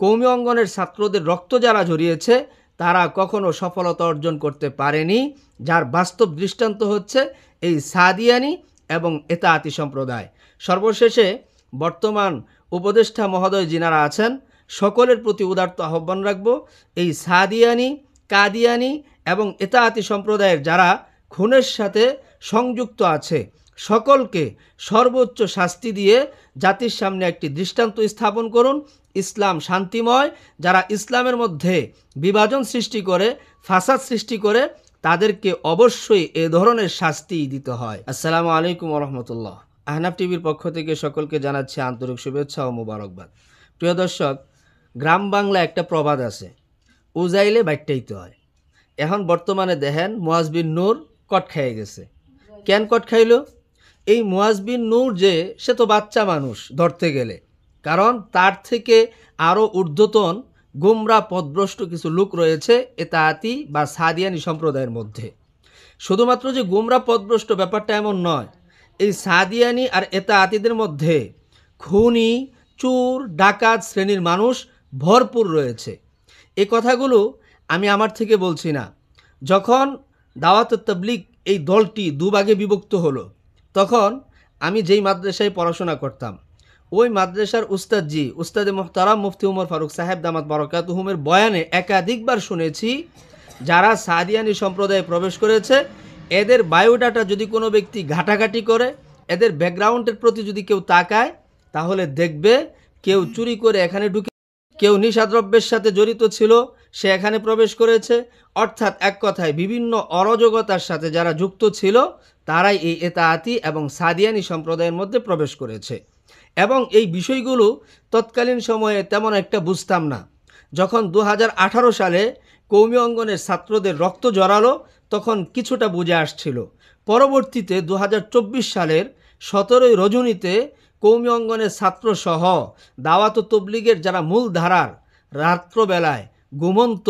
কওমি অঙ্গনের ছাত্রদের রক্ত যারা ঝরিয়েছে তারা কখনো সফলতা অর্জন করতে পারেনি, যার বাস্তব দৃষ্টান্ত হচ্ছে এই সাদিয়ানি এবং এতাআতি সম্প্রদায়। সর্বশেষে বর্তমান উপদেষ্টা মহোদয় যিনারা আছেন সকলের প্রতি উদারত আহ্বান রাখব, এই সাদিয়ানি, কাদিয়ানি এবং এতাআতি সম্প্রদায়ের যারা খুনের সাথে সংযুক্ত আছে সকলকে সর্বোচ্চ শাস্তি দিয়ে জাতির সামনে একটি দৃষ্টান্ত স্থাপন করুন। ইসলাম শান্তিময়, যারা ইসলামের মধ্যে বিভাজন সৃষ্টি করে, ফাসাদ সৃষ্টি করে, তাদেরকে অবশ্যই এ ধরনের শাস্তি দিতে হয়। আসসালামু আলাইকুম ওয়া রাহমাতুল্লাহ। আহনাফ টিভির পক্ষ থেকে সকলকে জানাচ্ছি আন্তরিক শুভেচ্ছা ও মোবারকবাদ। প্রিয় দর্শক, গ্রাম বাংলা একটা প্রবাদ আছে, উজাইলে বাইটাইতে হয়। এখন বর্তমানে দেখেন মুয়াজ বিন নূর কট খেয়ে গেছে। কেন কট খাইল? এই মুয়াজ বিন নূর যে সে তো বাচ্চা মানুষ ধরতে গেলে, কারণ তার থেকে আরও ঊর্ধ্বতন গুমরা পথভ্রষ্ট কিছু লোক রয়েছে এতাআতি বা সাদিয়ানি সম্প্রদায়ের মধ্যে। শুধুমাত্র যে গুমরা পথভ্রষ্ট ব্যাপারটা এমন নয়, এই সাদিয়ানি আর এতাআতিদের মধ্যে খুনি, চোর, ডাকাত শ্রেণীর মানুষ ভরপুর রয়েছে। এই কথাগুলো আমি আমার থেকে বলছি না। যখন দাওয়াত তাবলীগ এই দলটি দুভাগে বিভক্ত হলো, তখন আমি যেই মাদ্রাসায় পড়াশোনা করতাম ওই মাদ্রাসার উস্তাদে মোহতারাম মুফতি উমর ফারুক সাহেব দামাত বারাকাতুহুমের বয়ানে একাধিকবার শুনেছি যারা সাদিয়ানি সম্প্রদায়ে প্রবেশ করেছে এদের বায়োডাটা যদি কোনো ব্যক্তি ঘাটাঘাটি করে, এদের ব্যাকগ্রাউন্ডের প্রতি যদি কেউ তাকায়, তাহলে দেখবে কেউ চুরি করে এখানে ঢুকে, কেউ নিশাদ্রব্যের সাথে জড়িত ছিল সে এখানে প্রবেশ করেছে। অর্থাৎ এক কথায় বিভিন্ন অরাজকতার সাথে যারা যুক্ত ছিল তারাই এই এতাআতি এবং সাদিয়ানি সম্প্রদায়ের মধ্যে প্রবেশ করেছে। এবং এই বিষয়গুলো তৎকালীন সময়ে তেমন একটা বুঝতাম না। যখন 2018 সালে কওমি অঙ্গনের ছাত্রদের রক্ত জড়ালো তখন কিছুটা বুঝে আসছিল। পরবর্তীতে 2024 সালের 17ই রজনীতে কওমি অঙ্গনের ছাত্রসহ দাওয়াত ও তবলিগের যারা মূল ধারার রাত্রবেলায় ঘুমন্ত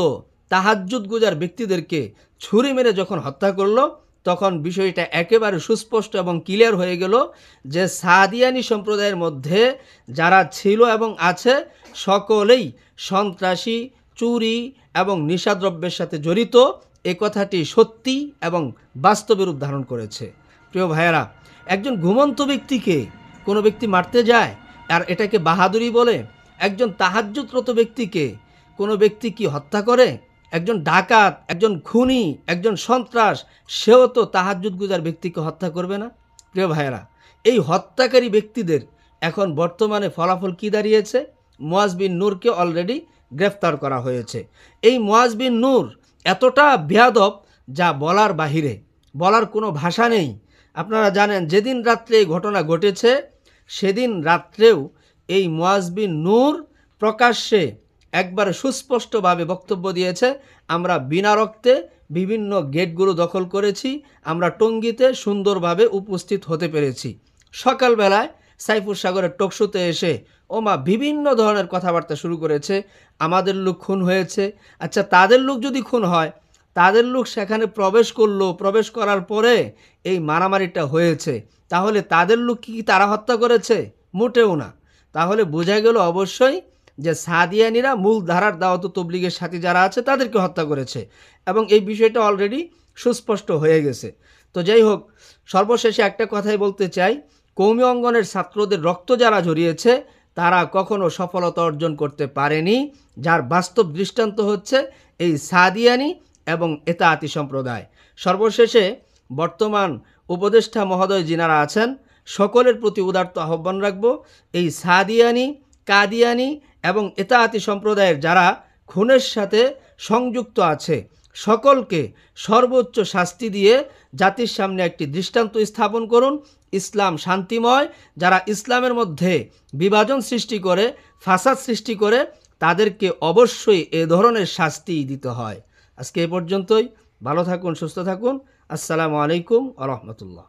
তাহাজ্জুদ গুজার ব্যক্তিদেরকে ছুরি মেরে যখন হত্যা করলো, তখন বিষয়টা একেবারে সুস্পষ্ট এবং ক্লিয়ার হয়ে গেল যে সাদিয়ানি সম্প্রদায়ের মধ্যে যারা ছিল এবং আছে সকলেই সন্ত্রাসী, চুরি এবং নিশাদ্রব্যের সাথে জড়িত। এ কথাটি সত্যি এবং বাস্তবে রূপ ধারণ করেছে। প্রিয় ভাইয়েরা, একজন ঘুমন্ত ব্যক্তিকে কোনো ব্যক্তি মারতে যায় আর এটাকে বাহাদুরি বলে? একজন তাহাজ্জুদরত ব্যক্তিকে কোনো ব্যক্তি কি হত্যা করে? একজন ডাকাত, একজন খুনি, একজন সন্ত্রাস, সেও তো তাহাজ্জুদ গুজার ব্যক্তিকে হত্যা করবে না। প্রিয় ভাইয়েরা, এই হত্যাকারী ব্যক্তিদের এখন বর্তমানে ফলাফল কি দাঁড়িয়েছে? মুয়াজ বিন নূরকে অলরেডি গ্রেফতার করা হয়েছে। এই মুয়াজ বিন নূর এতটা বেয়াদব যা বলার বাহিরে, বলার কোনো ভাষা নেই। আপনারা জানেন যেদিন রাত্রে এই ঘটনা ঘটেছে সেদিন রাত্রেও এই মুয়াজ বিন নূর প্রকাশ্যে একবারে সুস্পষ্টভাবে বক্তব্য দিয়েছে, আমরা বিনা রক্তে বিভিন্ন গেটগুলো দখল করেছি, আমরা টঙ্গীতে সুন্দরভাবে উপস্থিত হতে পেরেছি। সকালবেলায় সাইফুর সাগরের টকশোতে এসে ওমা বিভিন্ন ধরনের কথাবার্তা শুরু করেছে, আমাদের লোক খুন হয়েছে। আচ্ছা, তাদের লোক যদি খুন হয়, তাদের লোক সেখানে প্রবেশ করলো, প্রবেশ করার পরে এই মারামারিটা হয়েছে, তাহলে তাদের লোক কি তারা হত্যা করেছে? মোটেও না। তাহলে বোঝা গেল অবশ্যই যে সাদিয়ানিরা মূল ধারার দাওয়াত তবলিগের সাথে যারা আছে তাদেরকে হত্যা করেছে এবং এই বিষয়টা অলরেডি সুস্পষ্ট হয়ে গেছে। তো যাই হোক, সর্বশেষে একটা কথাই বলতে চাই, কওমি অঙ্গনের ছাত্রদের রক্ত যারা ঝরিয়েছে তারা কখনো সফলতা অর্জন করতে পারেনি, যার বাস্তব দৃষ্টান্ত হচ্ছে এই সাদিয়ানি এবং এতাআতি সম্প্রদায়। সর্বশেষে বর্তমান উপদেষ্টা মহোদয় যিনারা আছেন সকলের প্রতি উদারত আহ্বান রাখব, এই সাদিয়ানি, কাদিয়ানি এবং এতাআতি সম্প্রদায়ের যারা খুনের সাথে সংযুক্ত আছে সকলকে সর্বোচ্চ শাস্তি দিয়ে জাতির সামনে একটি দৃষ্টান্ত স্থাপন করুন। ইসলাম শান্তিময়, যারা ইসলামের মধ্যে বিভাজন সৃষ্টি করে, ফাসাদ সৃষ্টি করে, তাদেরকে অবশ্যই এ ধরনের শাস্তি দিতে হয়। আজকে এ পর্যন্তই। ভালো থাকুন, সুস্থ থাকুন। আসসালামু আলাইকুম ওয়া রাহমাতুল্লাহ।